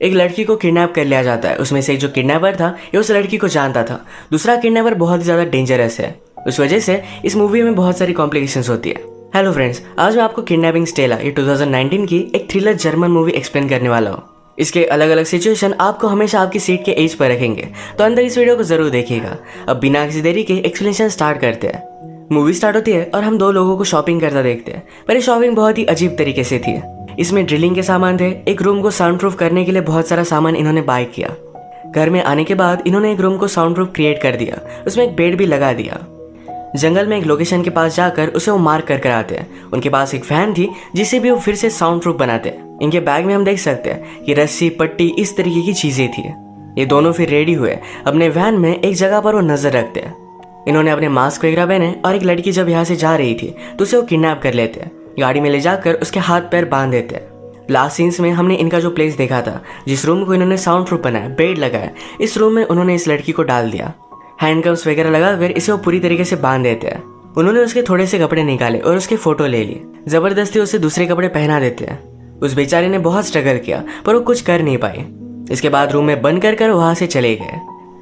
एक लड़की को किडनैप कर लिया जाता है। उसमें से एक जो किडनैपर था ये उस लड़की को जानता था। दूसरा किडनैपर बहुत ही ज़्यादा डेंजरस है। उस वजह से इस मूवी में बहुत सारी कॉम्प्लिकेशंस होती है। हेलो फ्रेंड्स, आज मैं आपको किडनैपिंग स्टेला ये 2019 की एक थ्रिलर जर्मन मूवी एक्सप्लेन करने वाला हूँ। इसके अलग अलग सिचुएशन आपको हमेशा आपकी सीट के एज पर रखेंगे, तो अंदर इस वीडियो को जरूर देखिएगा। अब बिना किसी देरी के एक्सप्लेनेशन स्टार्ट करते हैं। मूवी स्टार्ट होती है और हम दो लोगों को शॉपिंग करता देखते हैं, पर ये शॉपिंग बहुत ही अजीब तरीके से थी। इसमें ड्रिलिंग के सामान थे। एक रूम को साउंड प्रूफ करने के लिए बहुत सारा सामान इन्होंने बाय किया। घर में आने के बाद इन्होंने एक रूम को साउंड प्रूफ क्रिएट कर दिया, उसमें एक बेड भी लगा दिया। जंगल में एक लोकेशन के पास जाकर उसे वो मार्क कर आते हैं। उनके पास एक फैन थी जिसे भी वो फिर से साउंड प्रूफ बनाते हैं। इनके बैग में हम देख सकते हैं कि रस्सी, पट्टी, इस तरीके की चीजें थी। ये दोनों फिर रेडी हुए। अपने वैन में एक जगह पर वो नजर रखते हैं। इन्होंने अपने मास्क वगैरह पहने और एक लड़की जब यहाँ से जा रही थी तो उसे वो किडनैप कर लेते हैं। गाड़ी में ले जाकर उसके हाथ पैर बांध देते हैं। लास्ट सीन्स में हमने इनका जो प्लेस देखा था, जिस रूम को इन्होंने साउंड प्रूफ बनाया, बेड लगाया, इस रूम में उन्होंने इस लड़की को डाल दिया। हैंडकफ्स वगैरह लगाकर इसे वो पूरी तरीके से बांध देते हैं। उन्होंने उसके थोड़े से कपड़े निकाले और उसके फोटो ले ली। जबरदस्ती उसे दूसरे कपड़े पहना देते हैं। उस बेचारे ने बहुत स्ट्रगल किया पर वो कुछ कर नहीं पाई। इसके बाद रूम में बंद कर वहां से चले गए।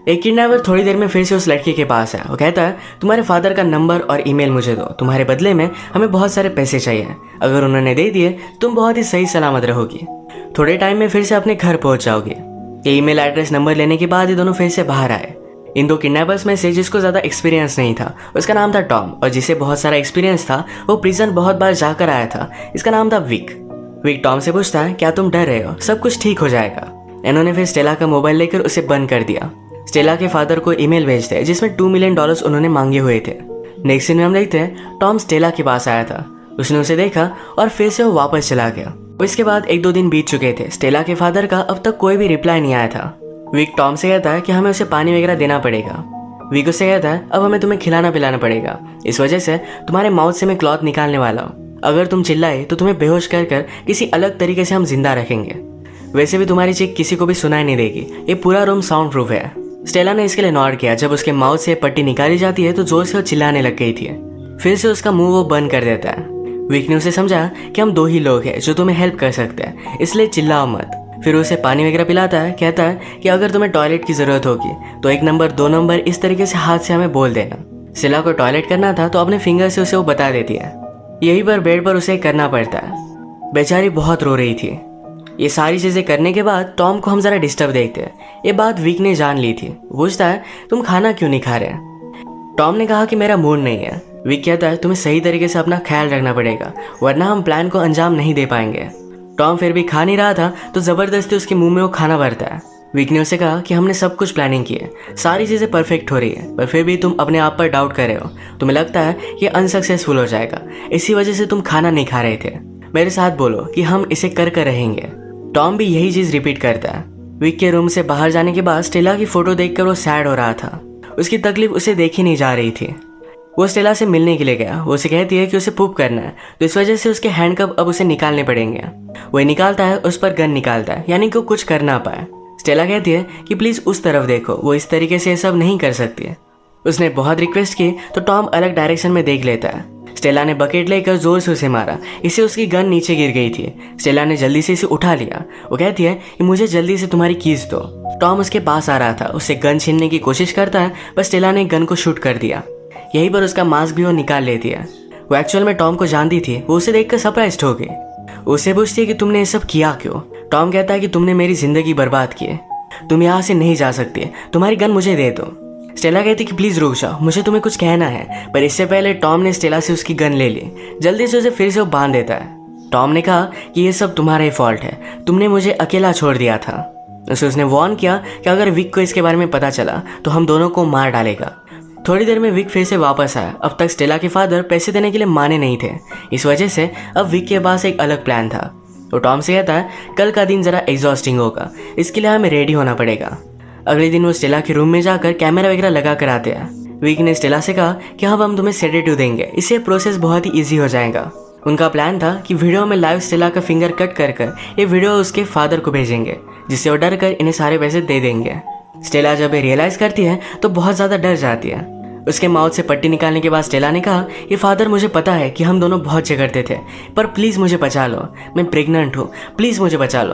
एक किडनैपर थोड़ी देर में फिर से उस लड़की के पास है। वो कहता है, तुम्हारे फादर का नंबर और ईमेल मुझे दो, तुम्हारे बदले में हमें बहुत सारे पैसे चाहिए। अगर उन्होंने दे दिए तुम बहुत ही सही सलामत रहोगी। थोड़े टाइम में फिर से अपने घर पहुंच जाओगे। ये ईमेल एड्रेस नंबर लेने के बाद ये दोनों फिर से बाहर आए। इन दो किडनैपर्स में से जिसको ज्यादा एक्सपीरियंस नहीं था उसका नाम था टॉम, और जिसे बहुत सारा एक्सपीरियंस था वो प्रिजन बहुत बार जाकर आया था, इसका नाम था विक। विक टॉम से पूछता है, क्या तुम डर रहे हो? सब कुछ ठीक हो जाएगा। इन्होंने फिर स्टेला का मोबाइल लेकर उसे बंद कर दिया। स्टेला के फादर को ईमेल भेजते हैं जिसमें $2 मिलियन उन्होंने मांगे हुए थे। नेक्स्ट सीन में हम देखते हैं टॉम स्टेला के पास आया था। उसने उसे देखा और फिर से वो वापस चला गया। इसके बाद 1-2 दिन बीत चुके थे। स्टेला के फादर का अब तक कोई भी रिप्लाई नहीं आया था। विक टॉम से कहता है कि हमें उसे पानी वगैरह देना पड़ेगा। विक उसे कहता है, अब हमें तुम्हें खिलाना पिलाना पड़ेगा, इस वजह से तुम्हारे माउथ से मैं क्लॉथ निकालने वाला हूँ। अगर तुम चिल्लाए तो तुम्हें बेहोश कर किसी अलग तरीके से हम जिंदा रखेंगे। वैसे भी तुम्हारी चीख किसी को भी सुनाई नहीं देगी। ये पूरा रूम साउंड प्रूफ है। स्टेला ने इसके लिए नॉड किया। जब उसके माउथ से पट्टी निकाली जाती है तो जोर से वो चिल्लाने लग गई थी। फिर से उसका मुंह वो बंद कर देता है। विक ने उसे समझा कि हम 2 ही लोग हैं जो तुम्हें हेल्प कर सकते हैं, इसलिए चिल्लाओ मत। फिर उसे पानी वगैरह पिलाता है। कहता है कि अगर तुम्हें टॉयलेट की जरूरत होगी तो 1 नंबर 2 नंबर इस तरीके से हाथ से हमें बोल देना। स्टेला को टॉयलेट करना था तो अपने फिंगर से उसे वो बता देती है। यही पर बेड पर उसे करना पड़ता है। बेचारी बहुत रो रही थी। ये सारी चीजें करने के बाद टॉम को हम जरा डिस्टर्ब देखते हैं। ये बात विक ने जान ली थी। पूछता है, तुम खाना क्यों नहीं खा रहे? टॉम ने कहा कि मेरा मूड नहीं है। विक कहता है, तुम्हें सही तरीके से अपना ख्याल रखना पड़ेगा वरना हम प्लान को अंजाम नहीं दे पाएंगे। टॉम फिर भी खा नहीं रहा था तो जबरदस्ती उसके मुंह में वो खाना भरता है। विक ने उसे कहा कि हमने सब कुछ प्लानिंग की है, सारी चीजें परफेक्ट हो रही है, पर फिर भी तुम अपने आप पर डाउट कर रहे हो। तुम्हें लगता है ये अनसक्सेसफुल हो जाएगा, इसी वजह से तुम खाना नहीं खा रहे थे। मेरे साथ बोलो कि हम इसे कर रहेंगे। टॉम भी यही चीज रिपीट करता है। विक के रूम से बाहर जाने के बाद स्टेला की फोटो देखकर वो सैड हो रहा था। उसकी तकलीफ उसे देखी नहीं जा रही थी। वो स्टेला से मिलने के लिए गया। वो उसे कहती है कि उसे पूप करना है, तो इस वजह से उसके हैंडकप अब उसे निकालने पड़ेंगे। वो निकालता है, उस पर गन निकालता है, यानी कि वो कुछ कर ना पाए। स्टेला कहती है कि प्लीज उस तरफ देखो, वो इस तरीके से सब नहीं कर सकती है। उसने बहुत रिक्वेस्ट की तो टॉम अलग डायरेक्शन में देख लेता है। स्टेला ने बकेट लेकर जोर से उसे मारा। इससे उसकी गन नीचे गिर गई थी। स्टेला ने जल्दी से इसे उठा लिया। वो कहती है कि मुझे जल्दी से तुम्हारी कीज दो। टॉम उसके पास आ रहा था, उससे गन छीनने की कोशिश करता है, पर स्टेला ने गन को शूट कर दिया। यहीं पर उसका मास्क भी वो निकाल लेती है। वो एक्चुअल में टॉम को जानती थी। वो उसे देखकर सरप्राइज्ड हो गई। उससे पूछती है कि तुमने ये सब किया क्यों? टॉम कहता है कि तुमने मेरी जिंदगी बर्बाद की है, तुम यहाँ से नहीं जा सकती, तुम्हारी गन मुझे दे दो। स्टेला कहती कि प्लीज रुक जाओ, मुझे तुम्हें कुछ कहना है, पर इससे पहले टॉम ने स्टेला से उसकी गन ले ली। जल्दी से उसे फिर से वो बांध देता है। टॉम ने कहा कि ये सब तुम्हारा ही फॉल्ट है, तुमने मुझे अकेला छोड़ दिया था। उसने वार्न किया कि अगर विक को इसके बारे में पता चला तो हम दोनों को मार डालेगा। थोड़ी देर में विक फिर से वापस आया। अब तक स्टेला के फादर पैसे देने के लिए माने नहीं थे, इस वजह से अब विक के पास एक अलग प्लान था। वो टॉम से कहता है, कल का दिन जरा एग्जॉस्टिंग होगा, इसके लिए हमें रेडी होना पड़ेगा। अगले दिन वो स्टेला के रूम में जाकर कैमरा वगैरह लगा कर आते हैं। विक ने स्टेला से कहा कि अब हम तुम्हें सेडेटिव देंगे, इससे प्रोसेस बहुत ही ईजी हो जाएगा। उनका प्लान था कि वीडियो में लाइव स्टेला का फिंगर कट कर ये वीडियो उसके फादर को भेजेंगे, जिससे वो डर कर इन्हें सारे पैसे दे देंगे। स्टेला जब ये रियलाइज करती है तो बहुत ज्यादा डर जाती है। उसके माउथ से पट्टी निकालने के बाद स्टेला ने कहा, ये फादर मुझे पता है कि हम दोनों बहुत झगड़ते थे, पर प्लीज मुझे बचा लो, मैं प्रेग्नेंट हूँ, प्लीज मुझे बचा लो।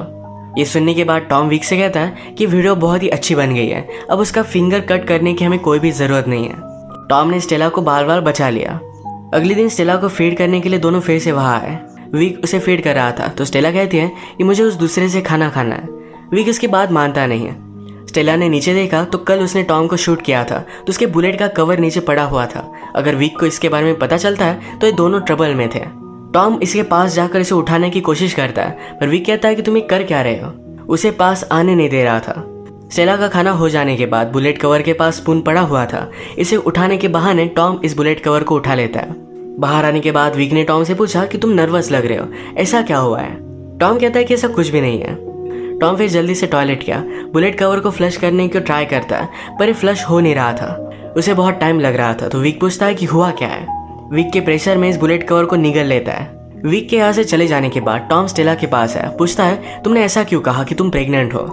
ये सुनने के बाद टॉम विक से कहता है कि वीडियो बहुत ही अच्छी बन गई है, अब उसका फिंगर कट करने की हमें कोई भी ज़रूरत नहीं है। टॉम ने स्टेला को बार बार बचा लिया। अगले दिन स्टेला को फीड करने के लिए दोनों फिर से वहाँ आए। विक उसे फीड कर रहा था तो स्टेला कहती है कि मुझे उस दूसरे से खाना खाना है। विक इसकी बात मानता नहीं है। स्टेला ने नीचे देखा तो कल उसने टॉम को शूट किया था तो उसके बुलेट का कवर नीचे पड़ा हुआ था। अगर विक को इसके बारे में पता चलता है तो ये दोनों ट्रबल में थे। टॉम इसके पास जाकर इसे उठाने की कोशिश करता है पर विक कहता है कि तुम ये कर क्या रहे हो, उसे पास आने नहीं दे रहा था। स्टेला का खाना हो जाने के बाद बुलेट कवर के पास स्पून पड़ा हुआ था। इसे उठाने के बहाने टॉम इस बुलेट कवर को उठा लेता है। बाहर आने के बाद विक ने टॉम से पूछा कि तुम नर्वस लग रहे हो, ऐसा क्या हुआ है। टॉम कहता है कि ऐसा कुछ भी नहीं है। टॉम फिर जल्दी से टॉयलेट गया, बुलेट कवर को फ्लश करने की ट्राई करता है पर ये फ्लश हो नहीं रहा था। उसे बहुत टाइम लग रहा था तो विक पूछता है कि हुआ क्या है। विक के प्रेशर में इस बुलेट कवर को निगल लेता है। विक के यहाँ से चले जाने के बाद टॉम स्टेला के पास है, पूछता है तुमने ऐसा क्यों कहा कि तुम प्रेग्नेंट हो।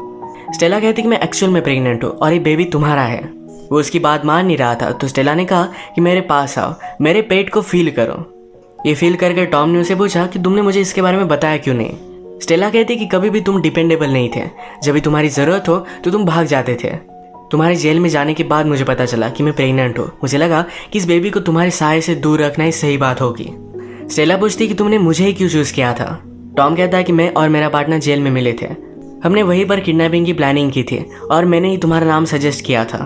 स्टेला कहती कि मैं एक्चुअल में प्रेग्नेंट हूँ और ये बेबी तुम्हारा है। वो उसकी बात मान नहीं रहा था तो स्टेला ने कहा कि मेरे पास आओ, मेरे पेट को फील करो। ये फील करके टॉम ने उसे पूछा कि तुमने मुझे इसके बारे में बताया क्यों नहीं। स्टेला कहती कि कभी भी तुम डिपेंडेबल नहीं थे, जब भी तुम्हारी ज़रूरत हो तो तुम भाग जाते थे। तुम्हारे जेल में जाने के बाद मुझे पता चला कि मैं प्रेग्नेंट हूँ। मुझे लगा कि इस बेबी को तुम्हारे साये से दूर रखना ही सही बात होगी। स्टेला पूछती कि तुमने मुझे ही क्यों चूज़ किया था। टॉम कहता है कि मैं और मेरा पार्टनर जेल में मिले थे, हमने वहीं पर किडनैपिंग की प्लानिंग की थी और मैंने ही तुम्हारा नाम सजेस्ट किया था।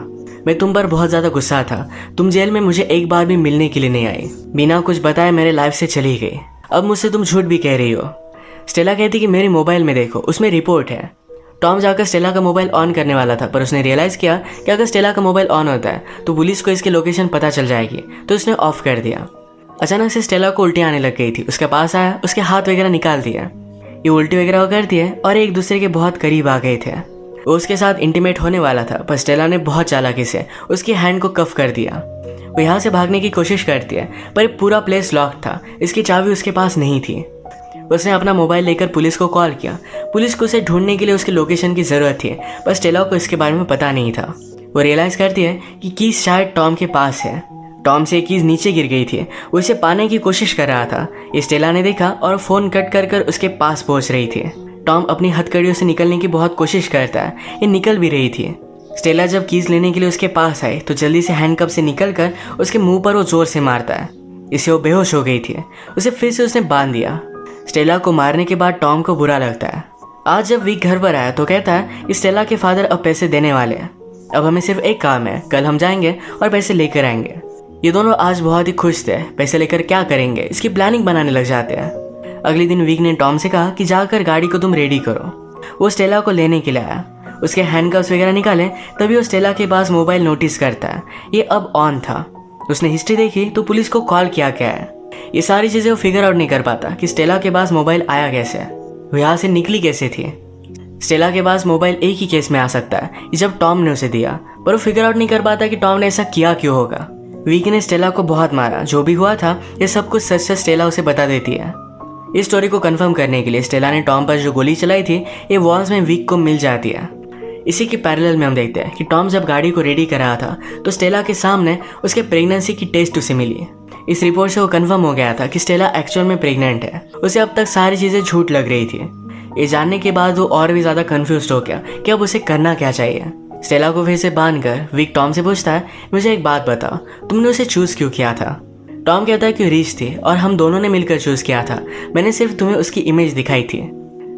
मैं तुम पर बहुत ज़्यादा गुस्सा था, तुम जेल में मुझे एक बार भी मिलने के लिए नहीं आई, बिना कुछ बताए मेरे लाइफ से चली गई। अब मुझसे तुम झूठ भी कह रही हो। स्टेला कहती कि मेरे मोबाइल में देखो, उसमें रिपोर्ट है। टॉम जाकर स्टेला का मोबाइल ऑन करने वाला था पर उसने रियलाइज़ किया कि अगर स्टेला का मोबाइल ऑन होता है तो पुलिस को इसकी लोकेशन पता चल जाएगी, तो उसने ऑफ कर दिया। अचानक से स्टेला को उल्टी आने लग गई थी। उसके पास आया, उसके हाथ वगैरह निकाल दिया। ये उल्टी वगैरह करती है और एक दूसरे के बहुत करीब आ गए थे। वो उसके साथ इंटीमेट होने वाला था पर स्टेला ने बहुत चालाकी से उसकी हैंड को कफ कर दिया। वो यहाँ से भागने की कोशिश करती है पर पूरा प्लेस लॉक था, इसकी चाबी उसके पास नहीं थी। उसने अपना मोबाइल लेकर पुलिस को कॉल किया। पुलिस को उसे ढूंढने के लिए उसकी लोकेशन की ज़रूरत थी पर स्टेला को इसके बारे में पता नहीं था। वो रियलाइज़ करती है कि कीज़ शायद टॉम के पास है। टॉम से कीज़ नीचे गिर गई थी, वो इसे पाने की कोशिश कर रहा था। ये स्टेला ने देखा और फ़ोन कट कर कर उसके पास पहुंच रही थी। टॉम अपनी हथकड़ियों से निकलने की बहुत कोशिश करता है, ये निकल भी रही थी। स्टेला जब कीज़ लेने के लिए उसके पास आई तो जल्दी से हैंडकफ से निकल कर उसके मुंह पर वो जोर से मारता है। इससे वो बेहोश हो गई थी। उसे फिर से उसने बांध दिया। स्टेला को मारने के बाद टॉम को बुरा लगता है। आज जब विक घर पर आया तो कहता है कि स्टेला के फादर अब पैसे देने वाले हैं, अब हमें सिर्फ एक काम है, कल हम जाएंगे और पैसे लेकर आएंगे। ये दोनों आज बहुत ही खुश थे। पैसे लेकर क्या करेंगे इसकी प्लानिंग बनाने लग जाते हैं। अगले दिन विक ने टॉम से कहा कि जाकर गाड़ी को तुम रेडी करो। वो स्टेला को लेने के लिए आया। उसके हैंडकफ्स वगैरह निकाले तभी वो स्टेला के पास मोबाइल नोटिस करता है, ये अब ऑन था। उसने हिस्ट्री देखी तो पुलिस को कॉल किया गया है। ये सारी चीज़ें वो फिगर आउट नहीं कर पाता कि स्टेला के पास मोबाइल आया कैसे, वो यहाँ से निकली कैसे थी। स्टेला के पास मोबाइल एक ही केस में आ सकता है जब टॉम ने उसे दिया, पर वो फिगर आउट नहीं कर पाता कि टॉम ने ऐसा किया क्यों होगा। विक ने स्टेला को बहुत मारा, जो भी हुआ था ये सब कुछ सच सच स्टेला उसे बता देती है। इस स्टोरी को कंफर्म करने के लिए स्टेला ने टॉम पर जो गोली चलाई थी ये वॉल्स में विक को मिल जाती है। इसी के पैरेलल में हम देखते हैं कि टॉम जब गाड़ी को रेडी कर रहा था तो स्टेला के सामने उसके प्रेगनेंसी की टेस्ट उसे मिली। इस रिपोर्ट से वो कंफर्म हो गया था कि स्टेला एक्चुअल में प्रेग्नेंट है। उसे अब तक सारी चीज़ें झूठ लग रही थी। ये जानने के बाद वो और भी ज़्यादा कंफ्यूज हो गया कि अब उसे करना क्या चाहिए। स्टेला को फिर से बांधकर विक टॉम से पूछता है, मुझे एक बात बताओ, तुमने उसे चूज़ क्यों किया था। टॉम कहता है कि रिच थी और हम दोनों ने मिलकर चूज़ किया था, मैंने सिर्फ तुम्हें उसकी इमेज दिखाई थी।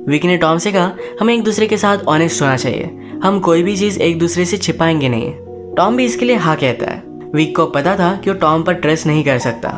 विक ने टॉम से कहा, हमें एक दूसरे के साथ ऑनेस्ट होना चाहिए, हम कोई भी चीज़ एक दूसरे से छिपाएंगे नहीं। टॉम भी इसके लिए हाँ कहता है। विक को पता था कि वो टॉम पर ट्रस्ट नहीं कर सकता।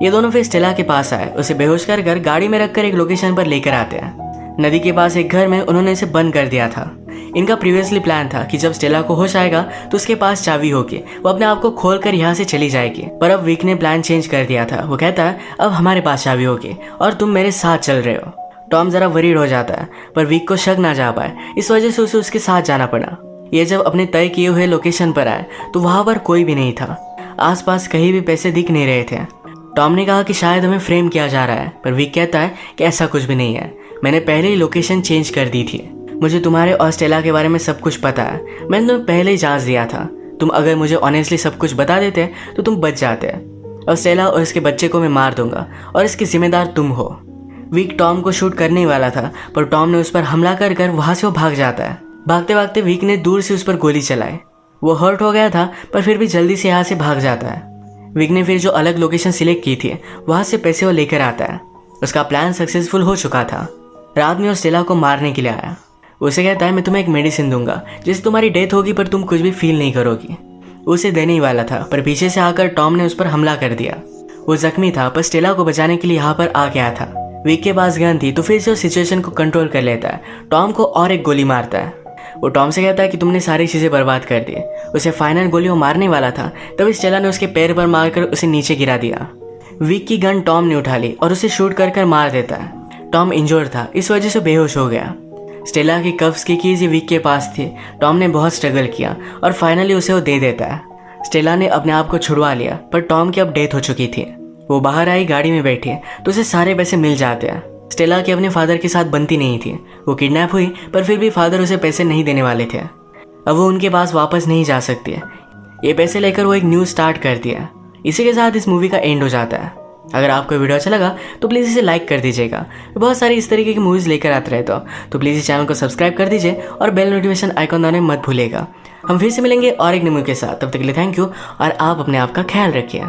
ये दोनों फिर स्टेला के पास आए, उसे बेहोश कर कर गाड़ी में रखकर एक लोकेशन पर लेकर आते हैं। नदी के पास एक घर में उन्होंने इसे बंद कर दिया था। इनका प्रीवियसली प्लान था कि जब स्टेला को होश आएगा तो उसके पास चाबी होगी, वो अपने आप को खोल कर यहाँ से चली जाएगी। पर अब विक ने प्लान चेंज कर दिया था। वो कहता है, अब हमारे पास चाबी होगी और तुम मेरे साथ चल रहे हो। टॉम जरा वरीड हो जाता है पर विक को शक ना जा पाए, इस वजह से उसे उसके साथ जाना पड़ा। ये जब अपने तय किए हुए लोकेशन पर आए तो वहाँ पर कोई भी नहीं था, आसपास कहीं भी पैसे दिख नहीं रहे थे। टॉम ने कहा कि शायद हमें फ्रेम किया जा रहा है, पर विक कहता है कि ऐसा कुछ भी नहीं है, मैंने पहले ही लोकेशन चेंज कर दी थी। मुझे तुम्हारे और स्टेला के बारे में सब कुछ पता है, मैंने तुम्हें पहले ही जांच दिया था। तुम अगर मुझे ऑनेस्टली सब कुछ बता देते तो तुम बच जाते। और स्टेला और इसके बच्चे को मैं मार दूंगा और इसकी जिम्मेदार तुम हो। विक टॉम को शूट करने ही वाला था, पर टॉम ने उस पर हमला कर कर वहाँ से वो भाग जाता है। भागते भागते विक ने दूर से उस पर गोली चलाई। वो हर्ट हो गया था, पर फिर भी जल्दी से यहाँ से भाग जाता है। विक ने फिर जो अलग लोकेशन सिलेक्ट की थी वहाँ से पैसे वो लेकर आता है। उसका प्लान सक्सेसफुल हो चुका था। रात में वो स्टेला को मारने के लिए आया। उसे कहता है मैं तुम्हें एक मेडिसिन दूंगा जिससे तुम्हारी डेथ होगी पर तुम कुछ भी फील नहीं करोगी। उसे देने ही वाला था, पर पीछे से आकर टॉम ने उस पर हमला कर दिया। वो जख्मी था, पर स्टेला को बचाने के लिए यहाँ पर आ गया था। विक के पास गन थी, तो फिर से वो सिचुएशन को कंट्रोल कर लेता है। टॉम को और एक गोली मारता है। वो टॉम से कहता है कि तुमने सारी चीज़ें बर्बाद कर दी। उसे फाइनल गोली वो मारने वाला था, तभी स्टेला ने उसके पैर पर मारकर उसे नीचे गिरा दिया। विक की गन टॉम ने उठा ली और उसे शूट कर कर मार देता है। टॉम इंजोर्ड था, इस वजह से बेहोश हो गया। स्टेला की कफ्स की कीज विक के पास थी। टॉम ने बहुत स्ट्रगल किया और फाइनली उसे वो दे देता है। स्टेला ने अपने आप को छुड़वा लिया, पर टॉम की अब डेथ हो चुकी थी। वो बाहर आई, गाड़ी में बैठी, तो उसे सारे पैसे मिल जाते हैं। स्टेला की अपने फादर के साथ बनती नहीं थी। वो किडनैप हुई, पर फिर भी फादर उसे पैसे नहीं देने वाले थे। अब वो उनके पास वापस नहीं जा सकती है। ये पैसे लेकर वो एक न्यूज़ स्टार्ट कर दिया। इसी के साथ इस मूवी का एंड हो जाता है। अगर आपको वीडियो अच्छा लगा तो प्लीज़ इसे लाइक कर दीजिएगा। बहुत सारी इस तरीके की मूवीज़ लेकर आते रहते हो, तो प्लीज़ इस चैनल को सब्सक्राइब कर दीजिए और बेल नोटिफिकेशन आइकॉन दबाना मत भूलिएगा। हम फिर से मिलेंगे और एक नई मूवी के साथ। तब तक के लिए थैंक यू और आप अपने आप का ख्याल रखिए।